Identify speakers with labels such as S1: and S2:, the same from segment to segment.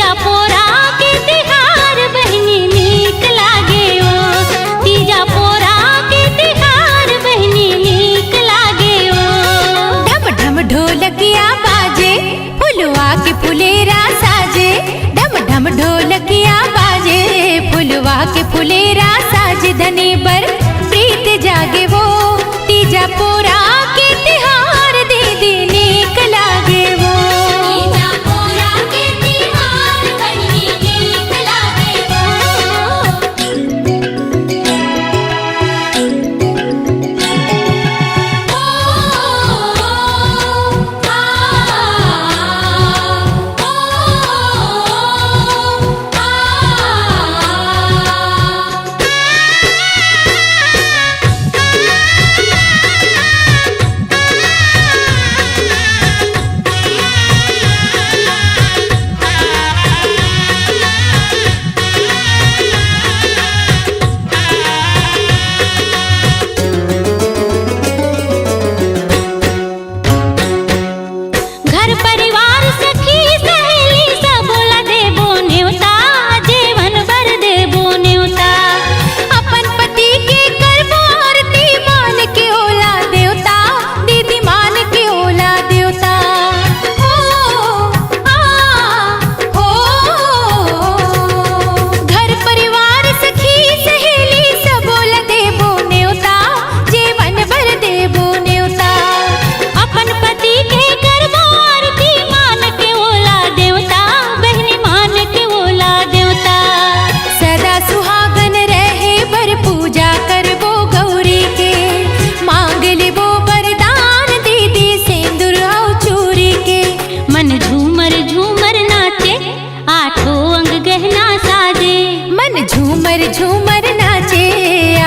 S1: तीजा पोरा के तिहार बहनी नीक लागे ओ, तीजा पोरा के तिहार बहनी नीक लागे ओ।
S2: ढम ढम ढोलकिया बाजे फुलवा के फुलेरा साजे, ढम ढम ढोलकिया बाजे फुलवा के फुलेरा साजे, धनी बर प्रीत जागे वो तीजा पोरा के तिहार दीदी नीक लागे वो।
S1: तीजा पोरा के तिहार बहनी नीक लागे घर परिवार सखी सहेली सब ला देबो न्योता, जीवन भर देबो न्योता।
S2: अपन पति के करबो आरती मान के ओला देवता, दीदी मान के ओला देवता। घर परिवार सखी सहेली सब ओला देबो न्योता, जीवन भर देबो न्योता।
S1: अपन पति के करबो आरती मान के ओला देवता, बहनी मान के ओला देवता।
S2: सदा सुहागन रहे बर पूजा करबो गौरी के, मांग लेबो वरदान दीदी सिंदूर और चूड़ी के।
S1: मन झूमर झूमर नाचे आठों अंग गहना साजे,
S2: मन झूमर झूमर नाचे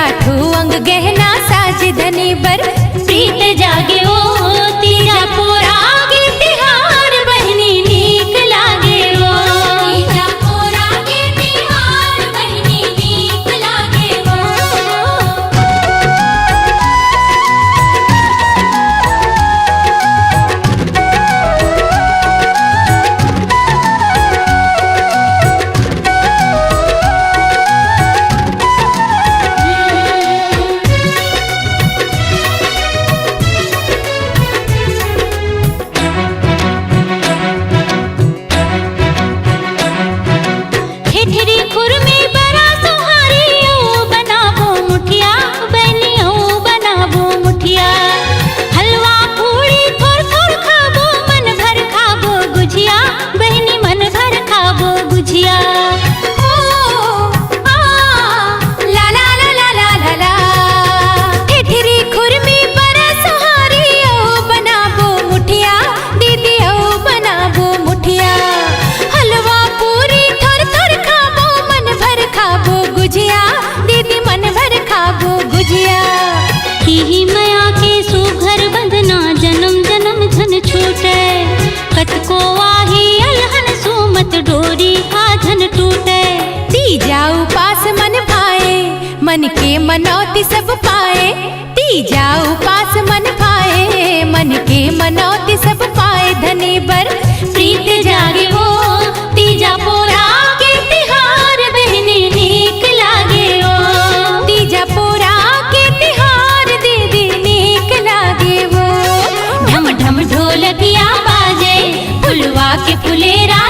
S2: आठों अंग गहना साजे, धनी बर
S1: प्रीत जागे ओ तीजा पोरा के तिहार बहनी नीक लागे ओ। तीजा पोरा के तिहार बहनी नीक लागे ओ। ठेठरी खुरमी बड़ा सोहारी ओ बनाबो मुठिया, बहनी ओ बनाबो मुठिया। हलवा पूड़ी थोड़ थोड़ खाबो मन भर खाबो गुझिया, बहनी मन भर खाबो गुझिया।
S2: ला ला ला ला ला ला ला। ठेठरी खुरमी बड़ा सोहारी ओ बनाबो मुठिया, दीदी ओ बनाबो मुठिया। हलवा पूरी थोड़ थोड़ खाबो मन भर खाबो गुझिया, दीदी मन भर खाबो गुझिया।
S1: ही मया के सुघर बंधना जन्म जन्म झन छूटे, कतको आही अलहन सुमत डोरी आधन टूटे।
S2: तीजा उपास मन भाए मन के मनौती सब पाए, तीजा उपास मन भाए मन के मनौती सब पाए, धनी बर
S1: प्रीत जागे हो तीजा पोरा के तिहार बहनी नीक लागे ओ।
S2: तीजा पोरा के तिहार दीदी नीक लागे वो।
S1: ढम ढम ढोलकिया बाजे फुलवा के फुलेरा